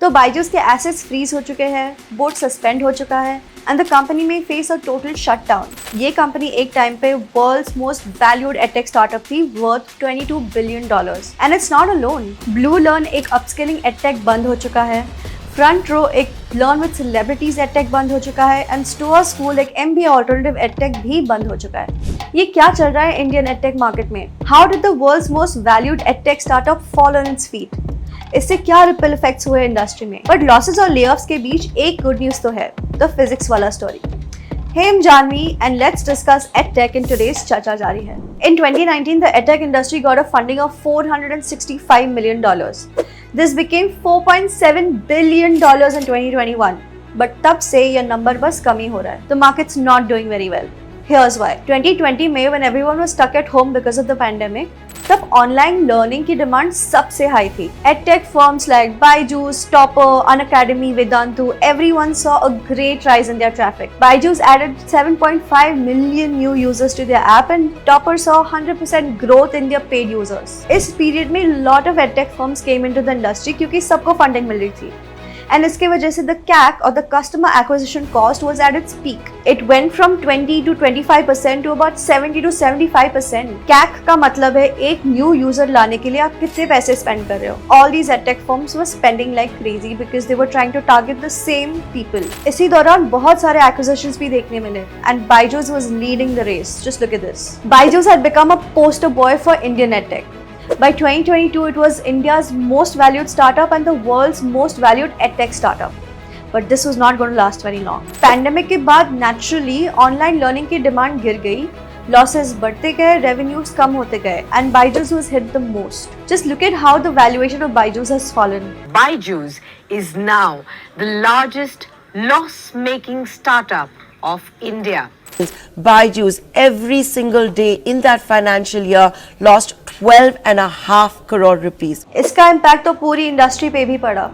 तो बायजूस के assets freeze हो चुके हैं, बोर्ड सस्पेंड हो चुका है एंड द कंपनी में फेस अ टोटल शटडाउन। ये कंपनी एक टाइम पे world's most valued edtech startup थी worth $22 billion and it's not alone. BlueLearn एक अपस्किलिंग एडटेक बंद हो चुका है, फ्रंट रो एक लर्न विद सेलिब्रिटीज एडटेक बंद हो चुका है एंड स्टोआ स्कूल एक MBA ऑल्टरनेटिव एडटेक भी बंद हो चुका है। ये क्या चल रहा है इंडियन एडटेक मार्केट में? How did the world's most valued edtech startup fall on its feet? इससे क्या रिपल इफेक्ट्स हुए इंडस्ट्री में? बट लॉसेस और लेऑफ्स के बीच एक गुड न्यूज तो है, the physics Wallah story. Hey, I'm Janvi and let's discuss EdTech in today's Chacha Jari Hai. In 2019, the EdTech industry got a funding of $465 million. This became $4.7 billion in 2021. But तब से ये number बस कम ही हो रहा है. The market's not doing very well. Here's why. 2020 में when everyone was stuck at home because of the pandemic, तब online learning की डिमांड सबसे हाई थी। Edtech firms like Byju's, Toppr, Unacademy, Vedantu, everyone saw a great rise in their traffic. Byju's added 7.5 million new users to their app and Topper saw 100% growth in their paid users। इस period में lot of edtech firms came into the industry क्योंकि सबको funding मिल रही थी। And इसके वजह से the CAC or the customer acquisition cost was at its peak. It went from 20 to 25% to about 70 to 75%. CAC का मतलब है एक new user लाने के लिए आप कितने पैसे spend कर रहे हो. All these edtech firms were spending like crazy because they were trying to target the same people. इसी दौरान बहुत सारे acquisitions भी देखने मिले and Byju's was leading the race. Just look at this. Byju's had become a poster boy for Indian edtech. By 2022, it was India's most valued startup and the world's most valued edtech startup. But this was not going to last very long. Pandemic के बाद naturally online learning की demand गिर गई, losses बढ़ते गए, revenues कम होते गए, and Byju's was hit the most. Just look at how the valuation of Byju's has fallen. Byju's is now the largest loss-making startup of India. Byju's every single day in that financial year lost 12.5 crore rupees. इसका impact तो पूरी industry पे भी पड़ा.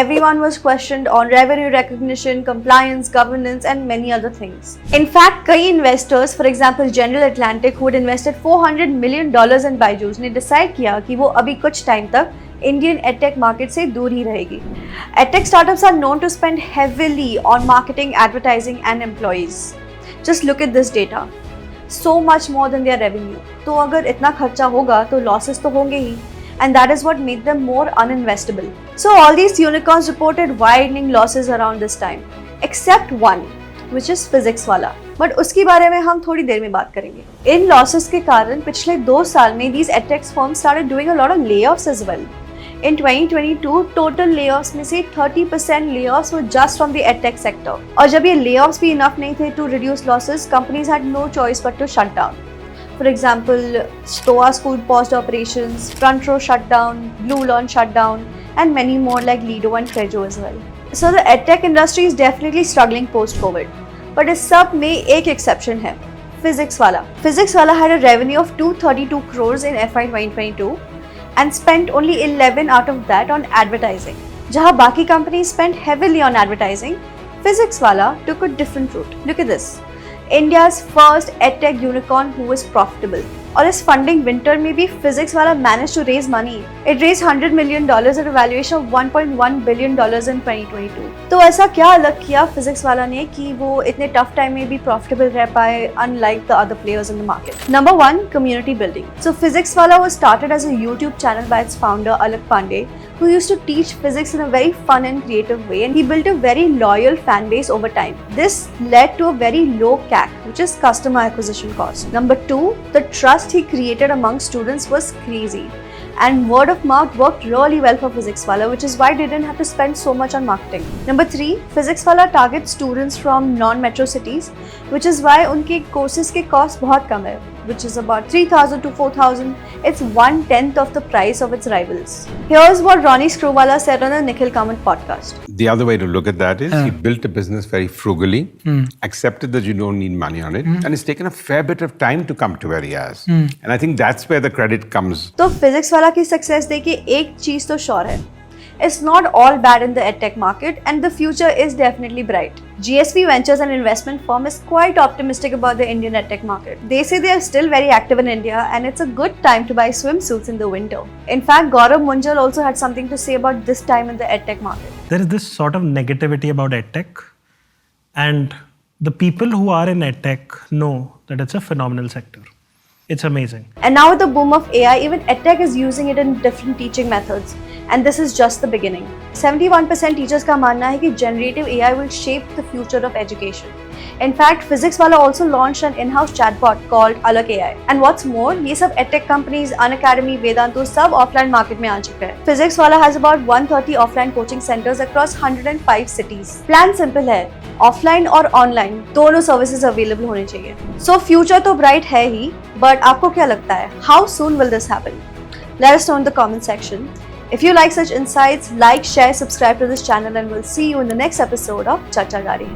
Everyone was questioned on revenue recognition, compliance, governance and many other things. In fact, कई investors, for example General Atlantic, who had invested $400 million in Byju's, ने decide किया कि वो अभी कुछ time तक Indian edtech market से दूर ही रहेगी. Edtech startups are known to spend heavily on marketing, advertising and employees. Just look at this data. So much more than their revenue. तो अगर इतना खर्चा होगा तो losses तो होंगे ही. And that is what made them more uninvestable. So all these unicorns reported widening losses around this time, except one, which is physics वाला. But उसके बारे में हम थोड़ी देर में बात करेंगे. इन losses के कारण पिछले 2 साल में these edtech firms started doing a lot of layoffs as well. In 2022, total layoffs में से 30% layoffs were just from the edtech sector. और जब ये layoffs भी enough नहीं थे to reduce losses, companies had no choice but to shut down. For example, Stoa School paused operations, Front Row shut down, Blue Learn shut down, and many more like Lido and Trejo as well. So the edtech industry is definitely struggling post-COVID. But इस सब में एक exception है, Physics वाला. Physics वाला had a revenue of 232 crores in FY 2022. And spent only 11 out of that on advertising. जहाँ बाकी companies spent heavily on advertising, Physics वाला took a different route. Look at this. India's first edtech unicorn who was profitable. और इस funding winter में भी Physics वाला managed to raise money. It raised $100 million at a valuation of $1.1 billion in 2022. तो ऐसा क्या अलग किया Physics वाला ने कि वो इतने tough time में भी profitable रह पाए unlike the other players in the market? Number 1, community building. So Physics वाला was started as a YouTube channel by its founder Alak Pandey, who used to teach physics in a very fun and creative way, and he built a very loyal fan base over time. This led to a very low CAC, which is customer acquisition cost. Number 2, the trust he created among students was crazy. And word of mouth worked really well for Physics Wala, which is why they didn't have to spend so much on marketing. Number 3, Physics Wala targets students from non-metro cities, which is why उनके courses के cost बहुत कम है, which is about 3,000 to 4,000. It's 1/10 of the price of its rivals. Here's what Ronnie Screwvala said on the Nikhil Kamath podcast. The other way to look at that is he built a business very frugally, accepted that you don't need money on it, and it's taken a fair bit of time to come to where he has. And I think that's where the credit comes. तो physics वाला की success देखिए एक चीज तो sure है, It's not all bad in the edtech market, and the future is definitely bright. GSV Ventures, an investment firm, is quite optimistic about the Indian edtech market. They say they are still very active in India, and it's a good time to buy swimsuits in the winter. In fact, Gaurav Munjal also had something to say about this time in the edtech market. There is this sort of negativity about edtech, and the people who are in edtech know that it's a phenomenal sector. It's amazing. And now with the boom of AI, even edtech is using it in different teaching methods. And this is just the beginning. 71% teachers का मानना है कि generative AI will shape the future of education. In fact, Physics Wallah also launched an in-house chatbot called Alak AI. And what's more, ये सब edtech companies, Unacademy, Vedantu सब offline market में आ चुके हैं. Physics Wallah has about 130 offline coaching centers across 105 cities. Plan simple है, offline और online दोनों services available होने चाहिए. So future तो bright है ही, but आपको क्या लगता है? How soon will this happen? Let us know in the comment section. If you like such insights, like, share, subscribe to this channel, and we'll see you in the next episode of Chacha Gari.